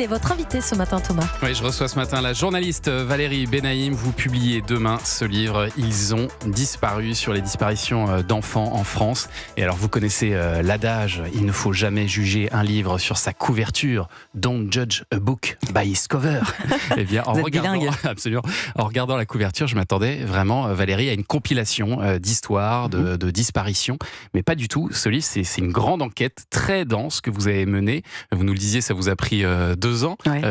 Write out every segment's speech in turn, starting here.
est votre invité ce matin, Thomas. Oui, je reçois ce matin la journaliste Valérie Benaïm. Vous publiez demain ce livre « Ils ont disparu » sur les disparitions d'enfants en France. Et alors, vous connaissez l'adage « Il ne faut jamais juger un livre sur sa couverture. Don't judge a book by its cover ». Eh bien, en regardant la couverture, je m'attendais vraiment, Valérie, à une compilation d'histoires, de disparitions. Mais pas du tout. Ce livre, c'est une grande enquête très dense que vous avez menée. Vous nous le disiez, ça vous a pris 2 ans. Ouais.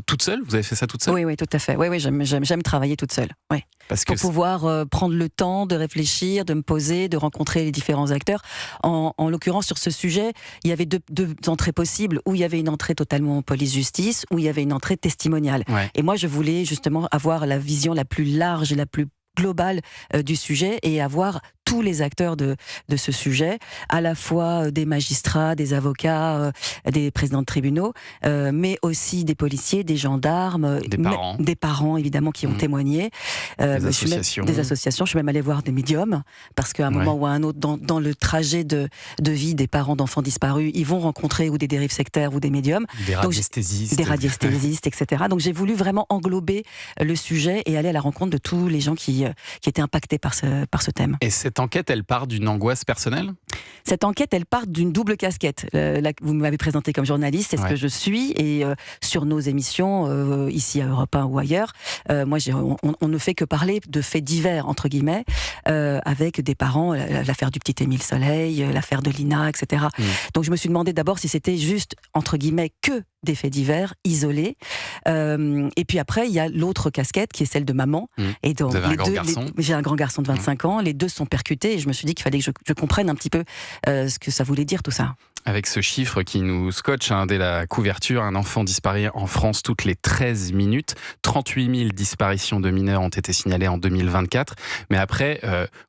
Toute seule? Vous avez fait ça toute seule? Oui, tout à fait. Oui, j'aime travailler toute seule. Oui. Pour pouvoir prendre le temps de réfléchir, de me poser, de rencontrer les différents acteurs. En l'occurrence, sur ce sujet, il y avait deux entrées possibles, où il y avait une entrée totalement police-justice, où il y avait une entrée testimoniale. Ouais. Et moi, je voulais justement avoir la vision la plus large et la plus globale du sujet et avoir tous les acteurs de ce sujet, à la fois des magistrats, des avocats, des présidents de tribunaux, mais aussi des policiers, des gendarmes, des parents évidemment qui ont témoigné, des associations. Je suis même allée voir des médiums, parce qu'à un moment ou à un autre, dans le trajet de vie des parents d'enfants disparus, ils vont rencontrer ou des dérives sectaires ou des médiums. Des radiesthésistes, etc. Donc j'ai voulu vraiment englober le sujet et aller à la rencontre de tous les gens qui étaient impactés par ce thème. Et cette enquête, elle part d'une angoisse personnelle? Cette enquête, elle part d'une double casquette. Vous m'avez présenté comme journaliste, c'est ce que je suis, et sur nos émissions, ici à Europe 1 ou ailleurs, moi, on ne fait que parler de faits divers, entre guillemets, avec des parents, l'affaire du petit Émile Soleil, l'affaire de Lina, etc. Donc je me suis demandé d'abord si c'était juste, entre guillemets, que des faits divers, isolés. Et puis après, il y a l'autre casquette, qui est celle de maman. Et donc, vous avez un grand garçon? J'ai un grand garçon de 25 ans, les deux sont percutés, et je me suis dit qu'il fallait que je comprenne un petit peu ce que ça voulait dire tout ça. Avec ce chiffre qui nous scotche dès la couverture, un enfant disparaît en France toutes les 13 minutes. 38 000 disparitions de mineurs ont été signalées en 2024. Mais après,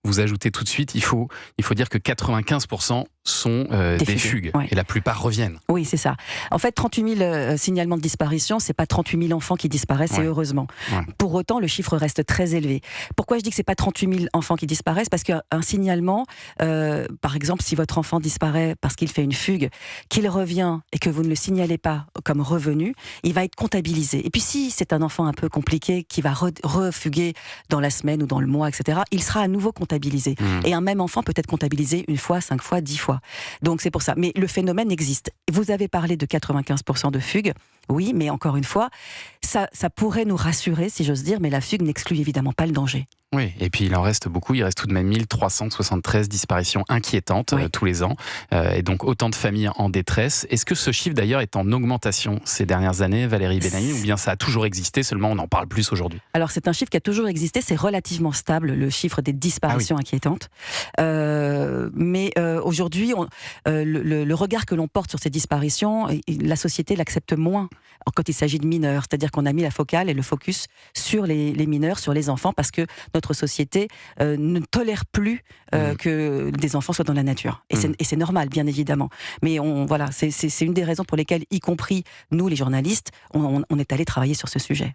vous ajoutez tout de suite, il faut dire que 95% sont des fugues. Ouais. Et la plupart reviennent. Oui, c'est ça. En fait, 38 000 signalements de disparition, c'est pas 38 000 enfants qui disparaissent, et heureusement. Pour autant, le chiffre reste très élevé. Pourquoi je dis que c'est pas 38 000 enfants qui disparaissent? Parce qu'un signalement, par exemple, si votre enfant disparaît parce qu'il fait une fugue, qu'il revient et que vous ne le signalez pas comme revenu, il va être comptabilisé. Et puis si c'est un enfant un peu compliqué qui va refuguer dans la semaine ou dans le mois, etc., il sera à nouveau comptabilisé. Et un même enfant peut être comptabilisé 1 fois, 5 fois, 10 fois. Donc c'est pour ça. Mais le phénomène existe. Vous avez parlé de 95% de fugues. Oui, mais encore une fois, ça pourrait nous rassurer, si j'ose dire, mais la fugue n'exclut évidemment pas le danger. Oui, et puis il en reste beaucoup. Il reste tout de même 1373 disparitions inquiétantes tous les ans. Et donc autant de familles en détresse. Est-ce que ce chiffre d'ailleurs est en augmentation ces dernières années, Valérie Benaïm, ou bien ça a toujours existé, seulement on en parle plus aujourd'hui? Alors c'est un chiffre qui a toujours existé, c'est relativement stable, le chiffre des disparitions inquiétantes. Mais aujourd'hui, le regard que l'on porte sur ces disparitions, la société l'accepte moins quand il s'agit de mineurs. C'est-à-dire qu'on a mis la focale et le focus sur les mineurs, sur les enfants, parce que notre société ne tolère plus que des enfants soient dans la nature. Et c'est normal, bien évidemment. Mais voilà, c'est une des raisons pour lesquelles, y compris nous, les journalistes, on est allés travailler sur ce sujet.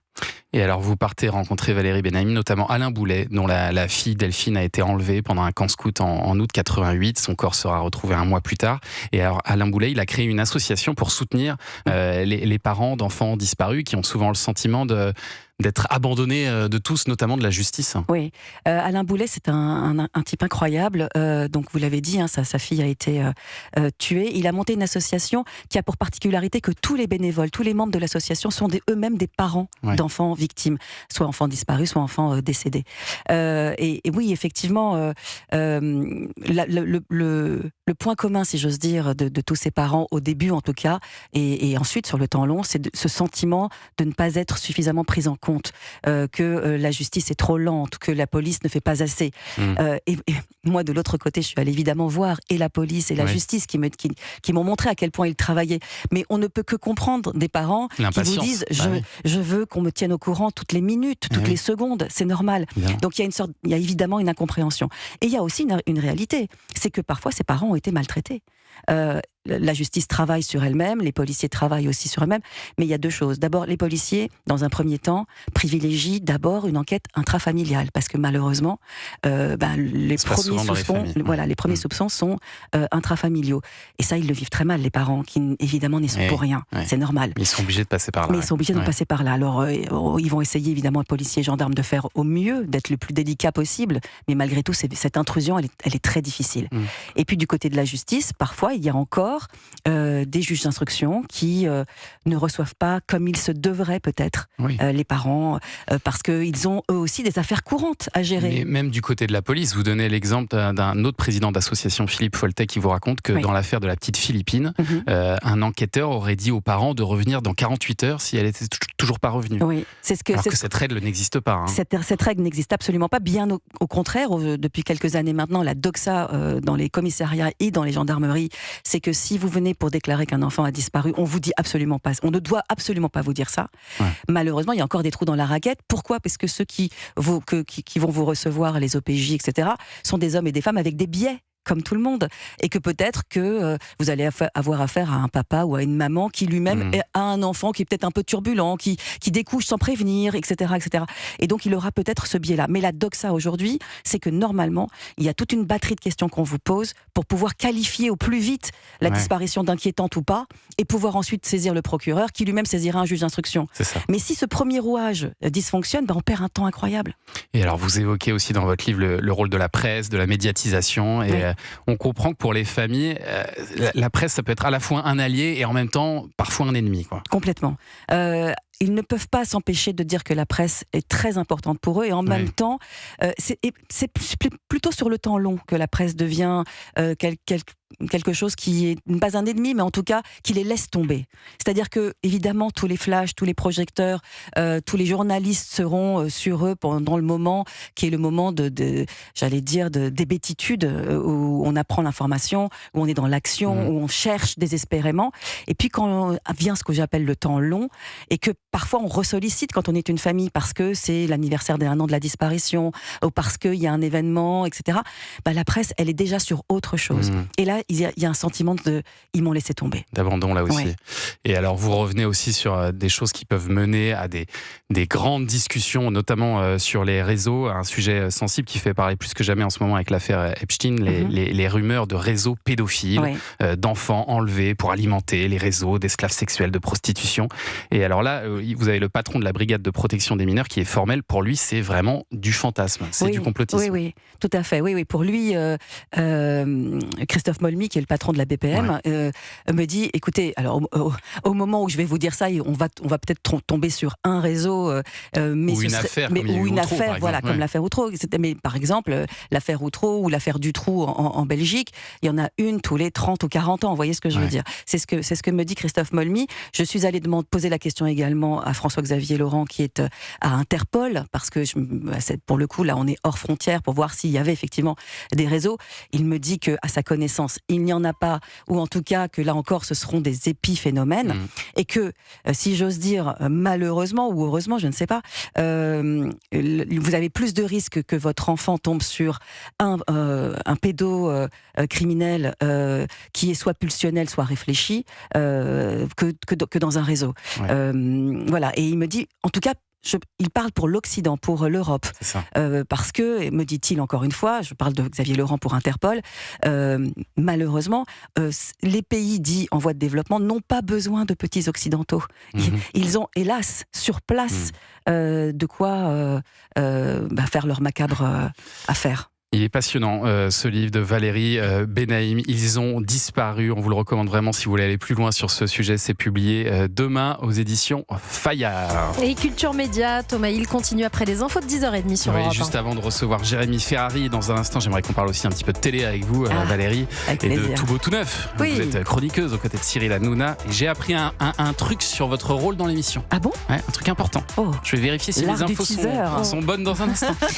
Et alors, vous partez rencontrer Valérie Benaïm, notamment Alain Boulet, dont la fille Delphine a été enlevée pendant un camp scout en août 88. Son corps sera retrouvé 1 mois plus tard. Et alors, Alain Boulet, il a créé une association pour soutenir les parents d'enfants disparus qui ont souvent le sentiment d'être abandonné de tous, notamment de la justice. Oui, Alain Boulet, c'est un type incroyable. Donc vous l'avez dit, sa fille a été tuée. Il a monté une association qui a pour particularité que tous les bénévoles, tous les membres de l'association sont eux-mêmes des parents d'enfants victimes, soit enfants disparus, soit enfants décédés. Et oui, effectivement, le point commun, si j'ose dire, de tous ces parents, au début en tout cas, et ensuite sur le temps long, c'est ce sentiment de ne pas être suffisamment pris en compte. Que la justice est trop lente, que la police ne fait pas assez. Et moi, de l'autre côté, je suis allée évidemment voir et la police et la justice qui m'ont montré à quel point ils travaillaient. Mais on ne peut que comprendre des parents qui vous disent je veux qu'on me tienne au courant toutes les minutes, toutes les secondes, c'est normal. Donc il y a évidemment une incompréhension. Et il y a aussi une réalité, c'est que parfois ces parents ont été maltraités. La justice travaille sur elle-même, les policiers travaillent aussi sur eux-mêmes, mais il y a deux choses. D'abord, les policiers, dans un premier temps, privilégient d'abord une enquête intrafamiliale, parce que malheureusement, les premiers soupçons sont intrafamiliaux. Et ça, ils le vivent très mal, les parents, qui évidemment n'y sont pour rien. C'est normal. Mais ils sont obligés de passer par là. Mais ils sont obligés de passer par là. Alors, ils vont essayer, évidemment, policiers et gendarmes, de faire au mieux, d'être le plus délicat possible, mais malgré tout, cette intrusion, elle est très difficile. Et puis, du côté de la justice, parfois, il y a encore des juges d'instruction qui ne reçoivent pas comme il se devrait peut-être les parents, parce qu'ils ont eux aussi des affaires courantes à gérer. Mais même du côté de la police, vous donnez l'exemple d'un autre président d'association, Philippe Foltet, qui vous raconte que dans l'affaire de la petite Philippine, un enquêteur aurait dit aux parents de revenir dans 48 heures si elle était toujours pas revenue. Oui, alors que cette règle n'existe pas. Cette règle n'existe absolument pas, bien au contraire. Depuis quelques années maintenant, la doxa dans les commissariats et dans les gendarmeries, c'est que si vous venez pour déclarer qu'un enfant a disparu, on vous dit absolument pas, on ne doit absolument pas vous dire ça. Malheureusement, il y a encore des trous dans la raquette. Pourquoi ? Parce que ceux qui vont vous recevoir, les OPJ, etc., sont des hommes et des femmes avec des biais, comme tout le monde, et que peut-être que vous allez avoir affaire à un papa ou à une maman qui lui-même a un enfant qui est peut-être un peu turbulent, qui découche sans prévenir, etc., etc. Et donc il aura peut-être ce biais-là. Mais la doxa aujourd'hui, c'est que normalement, il y a toute une batterie de questions qu'on vous pose pour pouvoir qualifier au plus vite la disparition d'inquiétante ou pas, et pouvoir ensuite saisir le procureur, qui lui-même saisira un juge d'instruction. Mais si ce premier rouage dysfonctionne, on perd un temps incroyable. Et alors vous évoquez aussi dans votre livre le rôle de la presse, de la médiatisation, et on comprend que pour les familles, la presse, ça peut être à la fois un allié et en même temps parfois un ennemi, quoi. Complètement. Ils ne peuvent pas s'empêcher de dire que la presse est très importante pour eux, et en même temps, c'est plutôt sur le temps long que la presse devient quelque chose qui est pas un ennemi, mais en tout cas qui les laisse tomber. C'est-à-dire que évidemment tous les flashs, tous les projecteurs, tous les journalistes seront sur eux pendant le moment qui est le moment d'hébétitude, où on apprend l'information, où on est dans l'action, où on cherche désespérément. Et puis quand vient ce que j'appelle le temps long, et que parfois on ressollicite quand on est une famille parce que c'est l'anniversaire d'1 an de la disparition, ou parce qu'il y a un événement, etc., la presse, elle est déjà sur autre chose. Et là, il y a un sentiment ils m'ont laissé tomber. D'abandon là aussi. Et alors vous revenez aussi sur des choses qui peuvent mener à des grandes discussions, notamment sur les réseaux, un sujet sensible qui fait parler plus que jamais en ce moment avec l'affaire Epstein, les rumeurs de réseaux pédophiles, d'enfants enlevés pour alimenter les réseaux d'esclaves sexuels, de prostitution. Et alors là, vous avez le patron de la brigade de protection des mineurs qui est formel. Pour lui, c'est vraiment du fantasme, c'est du complotisme. Oui, tout à fait. Oui. Pour lui, Christophe Molmy, qui est le patron de la BPM, me dit, écoutez, alors au moment où je vais vous dire ça, on va peut-être tomber sur un réseau, ou une affaire, comme l'affaire Outreau. Mais par exemple, l'affaire Outreau ou l'affaire Dutroux en Belgique, il y en a une tous les 30 ou 40 ans. Vous voyez ce que je veux dire ? C'est ce que me dit Christophe Molmy. Je suis allée poser la question également à François-Xavier Laurent, qui est à Interpol, parce que pour le coup, là, on est hors frontières pour voir s'il y avait effectivement des réseaux. Il me dit qu'à sa connaissance, il n'y en a pas, ou en tout cas que là encore, ce seront des épiphénomènes, et que, si j'ose dire, malheureusement ou heureusement, je ne sais pas, vous avez plus de risques que votre enfant tombe sur un pédocriminel qui est soit pulsionnel, soit réfléchi, que dans un réseau. Voilà, et il me dit, en tout cas, il parle pour l'Occident, pour l'Europe, parce que, me dit-il encore une fois, je parle de Xavier Laurent pour Interpol, malheureusement, les pays dits en voie de développement n'ont pas besoin de petits occidentaux. Ils ont, hélas, sur place, de quoi faire leur macabre affaire. Il est passionnant, ce livre de Valérie Benaïm. Ils ont disparu. On vous le recommande vraiment si vous voulez aller plus loin sur ce sujet. C'est publié demain aux éditions Fayard. Et Culture Média, Thomas Hill continue après les infos de 10h30 sur Europe 1. Juste avant de recevoir Jérémy Ferrari, dans un instant, j'aimerais qu'on parle aussi un petit peu de télé avec vous, Valérie, et de Tout Beau Tout Neuf. Vous êtes chroniqueuse aux côtés de Cyril Hanouna. Et j'ai appris un truc sur votre rôle dans l'émission. Ah bon ? Un truc important. Je vais vérifier si les infos sont bonnes dans un instant.